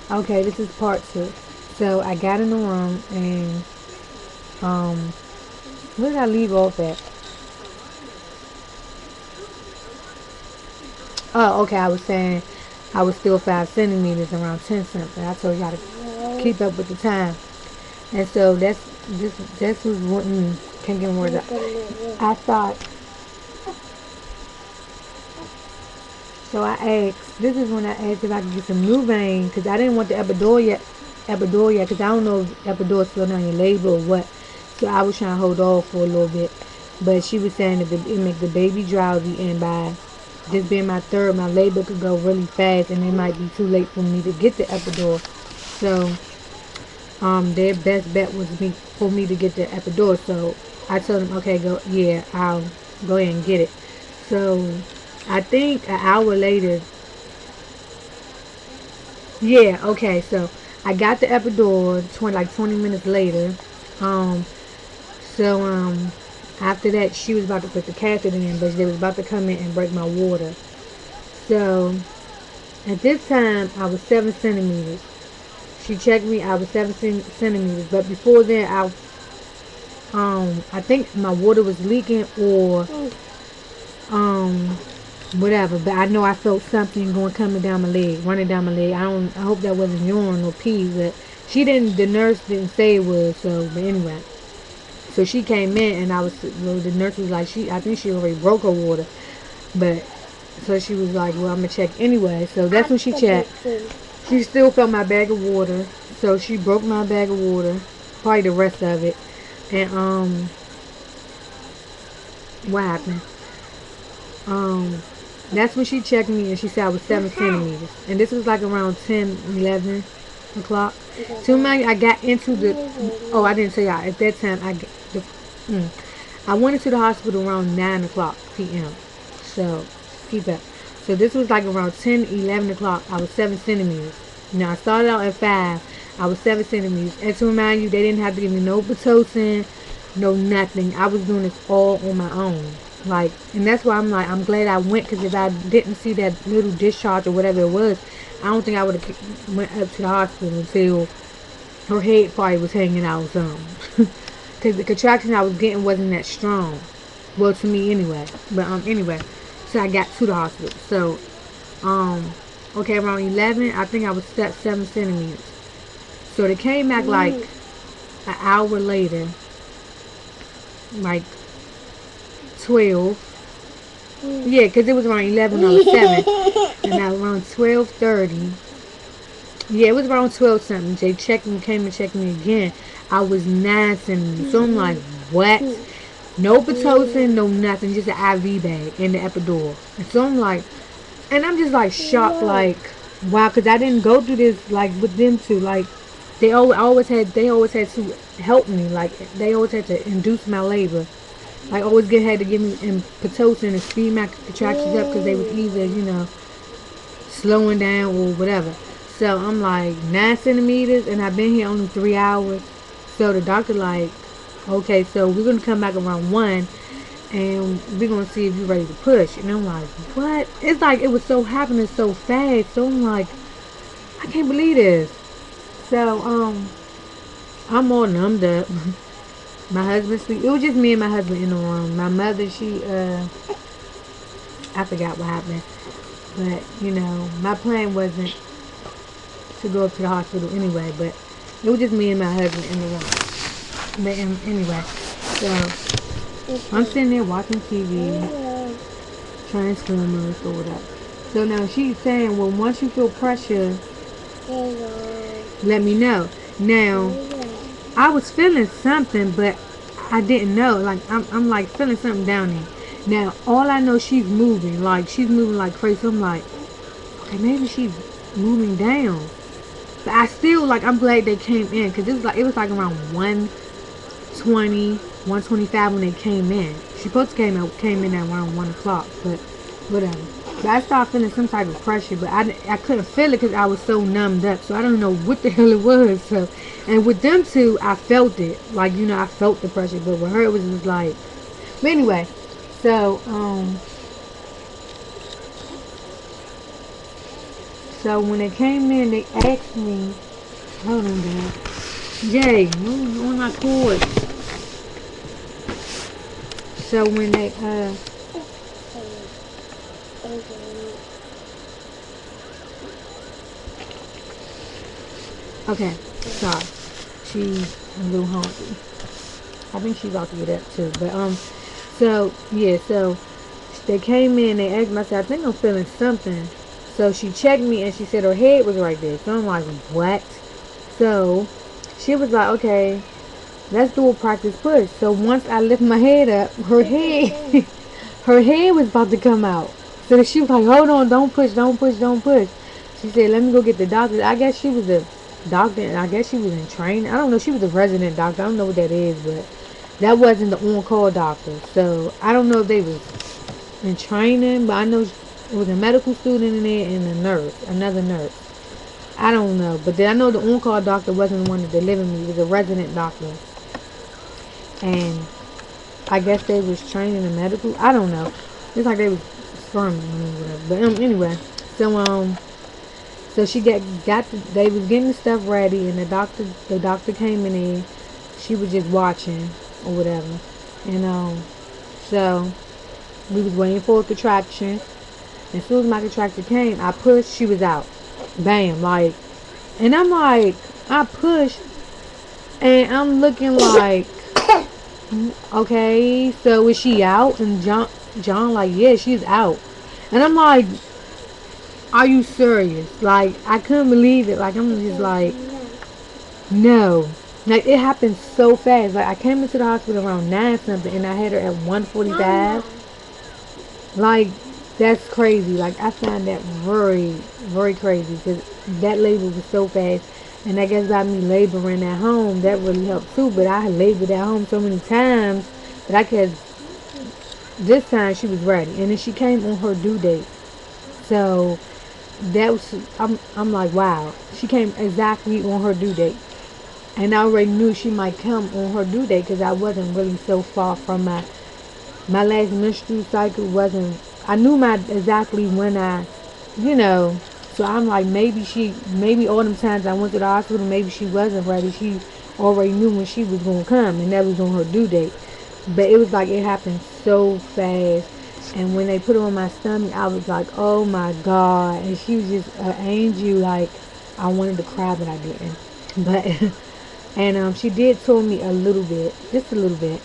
Okay, this is part two. So I got in the room and um, where did I leave off at? Oh, okay. I was saying I was still 5 centimeters, around 10 something. I told you how to keep up with the time, and so this was what can't get words out. I thought so. I asked. This is when I asked if I could get some Nuvain because I didn't want the epidural yet. Epidural yet because I don't know if epidural is still on your label or what. So I was trying to hold off for a little bit, but she was saying that it make the baby drowsy, and by this being my third, my labor could go really fast, and it might be too late for me to get the epidural. So their best bet was for me to get the epidural. So I told them, okay, go, yeah, I'll go ahead and get it. So I think an hour later, yeah, okay. So I got the epidural 20 minutes later. Um, so after that, she was about to put the catheter in, but they was about to come in and break my water. So at this time, I was 7 centimeters. She checked me. I was 7 centimeters, but before then, I think my water was leaking or um, whatever. But I know I felt something going coming down my leg, running down my leg. I hope that wasn't urine or pee, but she didn't. The nurse didn't say it was. So, but anyway, so she came in and well, the nurse was like, I think she already broke her water, but so she was like, well, I'm gonna check anyway. So that's when she checked. She still felt my bag of water, so she broke my bag of water, probably the rest of it, and what happened? Um, that's when she checked me and she said I was 7 centimeters. And this was like around 10, 11 o'clock. So I got into oh, I didn't tell y'all. At that time, I went into the hospital around 9 o'clock p.m. So, keep up. So this was like around 10, 11 o'clock. I was 7 centimeters. Now, I started out at 5. I was 7 centimeters. And to remind you, they didn't have to give me no Pitocin, no nothing. I was doing this all on my own. Like, and that's why I'm like, I'm glad I went, because if I didn't see that little discharge or whatever it was, I don't think I would have went up to the hospital until her head probably was hanging out or something. Because the contraction I was getting wasn't that strong. Well, to me anyway. But anyway, so I got to the hospital. So okay, around 11, I think I was 7 centimeters. So they came back like an hour later, like 12. Yeah, because it was around 11 or 7. And now around 12:30. Yeah, it was around 12 something. They came and checked me again. I was 9 centimeters. So I'm like, what? No Pitocin, no nothing, just an IV bag and the epidural. And so I'm like, and I'm just like shocked, like, wow, because I didn't go through this like with them two. Like, they always had to help me. Like, they always had to induce my labor. Like, always had to give me Pitocin and speed my contractions up because they was either, slowing down or whatever. So I'm like 9 centimeters, and I've been here only 3 hours. So the doctor like, okay, so we're gonna come back around 1, and we're gonna see if you're ready to push. And I'm like, what? It's like it was so happening so fast. So I'm like, I can't believe this. So I'm all numbed up. My husband sleep. It was just me and my husband in the room. My mother, I forgot what happened. But, my plan wasn't to go up to the hospital anyway. But it was just me and my husband in the room. But anyway, so I'm sitting there watching TV, Transformers or whatever. So now she's saying, well, once you feel pressure, let me know. Now, I was feeling something, but I didn't know. Like, I'm like feeling something down there. Now, all I know, she's moving like crazy. So I'm like, okay, maybe she's moving down. But I still, like, I'm glad they came in, because it was like around 1:20, 1:25 when they came in. She supposed to came in at around 1 o'clock, but whatever. But I started feeling some type of pressure, but I couldn't feel it because I was so numbed up. So I don't know what the hell it was. So, and with them two, I felt it. Like, I felt the pressure, but with her, it was just like. But anyway, so So when they came in, they asked me, hold on, Dad. Jay, on my cord. So when they, okay, sorry. She's a little hungry. I think she's about to get up too. But, so, yeah, so they came in, they asked me, I said, I think I'm feeling something. So she checked me and she said her head was right there. So I'm like, what? So she was like, okay, let's do a practice push. So once I lift my head up, her head, her head was about to come out. So she was like, hold on, don't push, don't push, don't push. She said, let me go get the doctor. I guess she was a doctor, and I guess she was in training. I don't know. She was a resident doctor. I don't know what that is, but that wasn't the on-call doctor. So I don't know if they was in training, but I know it was a medical student in there and a nurse, another nurse. I don't know, but then I know the on-call doctor wasn't the one that delivered me. It was a resident doctor, and I guess they was training in medical. I don't know. It's like they was sperming or whatever. But anyway, so she they was getting the stuff ready, and the doctor came in there. She was just watching or whatever, and so we was waiting for a contraction. As soon as my contraction came, I pushed. She was out. Bam, like, and I'm like, I pushed, and I'm looking like, okay, so is she out? And John like, yeah, she's out. And I'm like, are you serious? Like, I couldn't believe it. Like, I'm just like, no. Like, it happened so fast. Like, I came into the hospital around 9 something, and I had her at 1:45. Like, that's crazy. Like, I find that very, very crazy, because that labor was so fast. And I guess by me laboring at home, that really helped too. But I had labored at home so many times that I could. This time she was ready, and then she came on her due date. So that was, I'm like, wow. She came exactly on her due date, and I already knew she might come on her due date, because I wasn't really so far from my last menstrual cycle. Wasn't, I knew my exactly when so I'm like, maybe all them times I went to the hospital, maybe she wasn't ready. She already knew when she was going to come, and that was on her due date. But it was like, it happened so fast. And when they put her on my stomach, I was like, oh my God. And she was just an angel. Like, I wanted to cry, but I didn't. But, and she did tell me a little bit, just a little bit,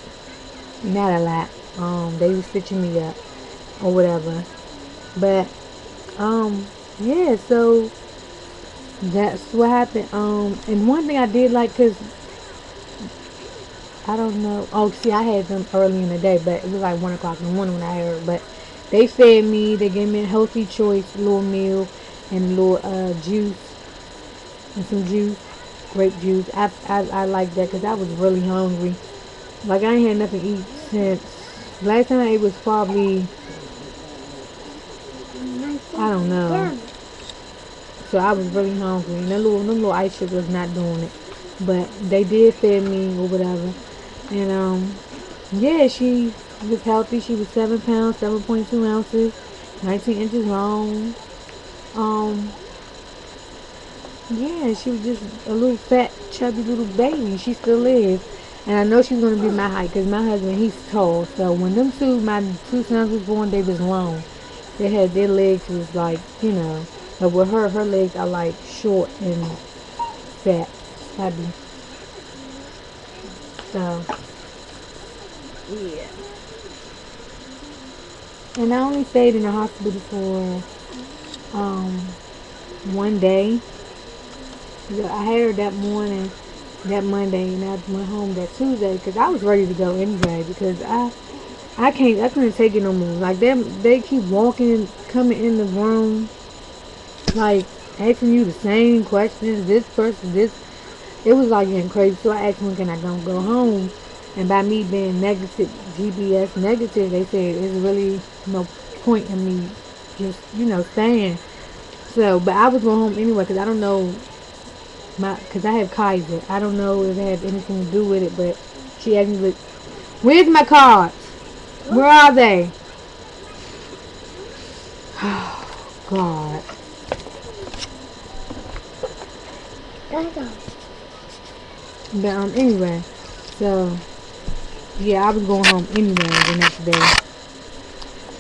not a lot. They were stitching me up or whatever. But, yeah, so that's what happened. And one thing I did like, because I don't know. Oh, see, I had them early in the day, but it was like 1 o'clock in the morning when I heard. But they fed me. They gave me a healthy choice, little meal, and a little juice, and some juice, grape juice. I like that, because I was really hungry. Like, I ain't had nothing to eat since last time I ate was probably, I don't know. So I was really hungry, and them little ice chips was not doing it. But they did feed me or whatever. And yeah, she was healthy. She was 7 pounds, 7.2 ounces, 19 inches long. Yeah, she was just a little fat, chubby little baby. She still is. And I know she's going to be my height, because my husband, he's tall. So when my two sons was born, they was long. They had, their legs was like, but with her legs are like short and fat, chubby. So, yeah. And I only stayed in the hospital for 1 day. I had her that morning, that Monday, and I went home that Tuesday, because I was ready to go anyway, because I couldn't take it no more. Like, they keep walking, coming in the room, like, asking you the same questions. This person, this, it was like getting crazy. So I asked, when can I go home? And by me being negative, GPS negative, they said there's really no point in me just, staying. So, but I was going home anyway, because I don't know, because I have Kaiser. I don't know if it had anything to do with it, but she asked me, where's my cards? Where are they? Oh, God. But anyway, so yeah, I was going home anyway the next day.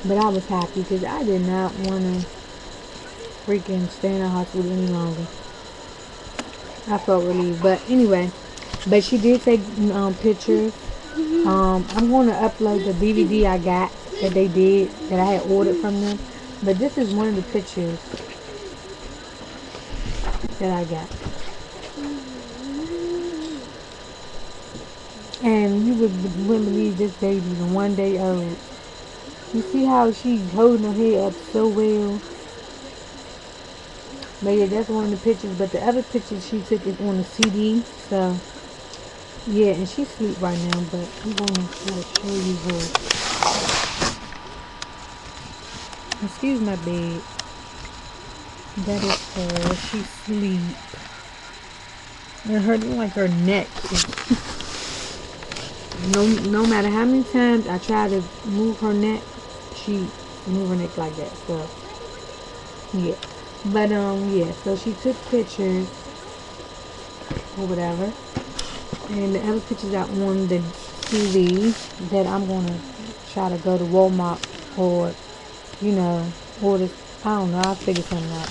But I was happy because I did not want to freaking stay in the hospital any longer. I felt relieved. But anyway, but she did take pictures. I'm going to upload the DVD I got that they did, that I had ordered from them. But this is one of the pictures that I got. And you wouldn't believe this baby's 1 day old. You see how she's holding her head up so well. But yeah, that's one of the pictures. But the other pictures she took is on the CD. So yeah, and she's asleep right now. But I'm going to show you her. Excuse my bed. That is her. She's asleep. And her neck is no matter how many times I try to move her neck, she move her neck like that. So yeah. But yeah, so she took pictures or whatever. And the other pictures are on the CD that I'm gonna try to go to Walmart or, you know, order. I don't know, I'll figure something out.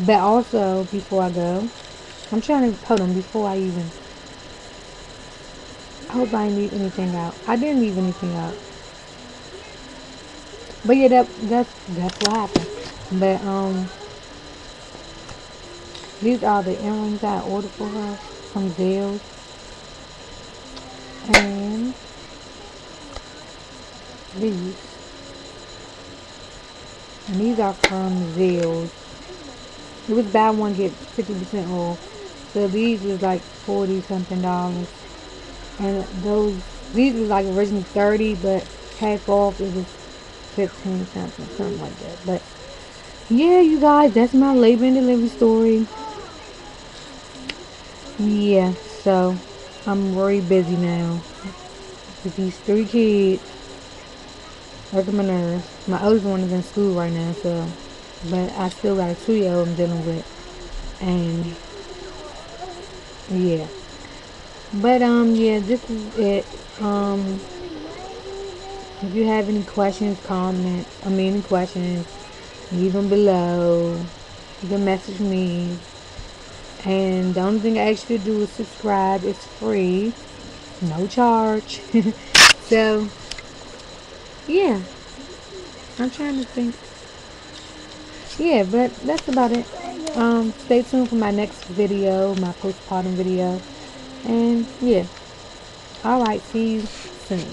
But also, before I go, I'm trying to hold them before I even. I hope I didn't leave anything out. I didn't leave anything out. But yeah, that's what happened. But these are the earrings I ordered for her from Zales. And these. And these are from Zales. It was buy one get 50% off. So these was like $40 something. And these was like originally 30, but half off it was 15 something like that. But yeah, you guys, that's my labor and delivery story. Yeah, so I'm very busy now with these 3 kids. Working my nerves. My oldest one is in school right now, so but I still got a 2-year-old I'm dealing with. And yeah. But yeah, this is it. If you have any questions, comments, any questions, leave them below. You can message me. And the only thing I ask you to do is subscribe. It's free. No charge. So, yeah. I'm trying to think. Yeah, but that's about it. Stay tuned for my next video, my postpartum video. And, yeah. Alright, see you soon.